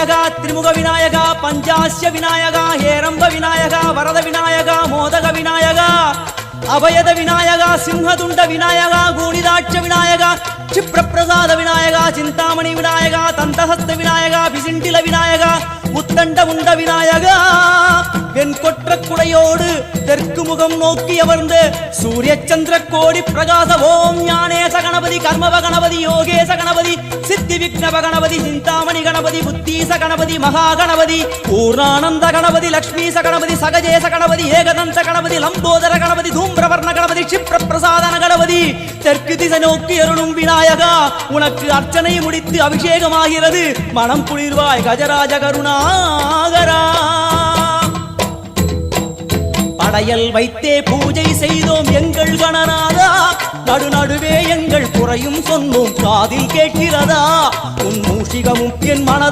விநாயகா திரிமுக விநாயகா பஞ்சாஸ்ய விநாயகா ஹேரம்ப விநாயகா வரத விநாயகா மோதக விநாயகா அபயத விநாயகா சிம்ஹதுண்ட விநாயகா கூணிதாட்ச விநாயகா क्षिप्रप्रसाद विनायका चिंतामणि विनायका तंतहस्त विनायका विसिंटिल विनायका उत्तंड मुंड विनायका வெண்கொற்ற குடையோடு தெற்கு முகம் நோக்கி அமர்ந்து சூரிய சந்திர கோடி பிரகாச ஓம் ஞானேச கணபதி கர்மவ கணபதி யோகேச கணபதி சித்தி விக்னவ கணபதி சிந்தாமணி கணபதி புத்தீச கணபதி மகா கணபதி பூர்ணானந்த கணபதி லக்ஷ்மீச கணபதி சகஜேச கணபதி ஏகதந்த கணபதி லம்போதர கணபதி தூம்பிரவர்ண கணபதி क्षिप्र பிரசாதன கணபதி தெற்கு திசை நோக்கி அருளும் விநாயகா உனக்கு அர்ச்சனை முடித்து அபிஷேகமாகிறது மனம் குளிர்வாய் கஜராஜ கருணாகரா படையல் வைத்தே பூஜை செய்தோம் எங்கள் கணநாதா நடுநடுவே எங்கள் குறையும் சொன்னோம் காதில் கேட்கிறதா உன் மூஷிகமும் என் மன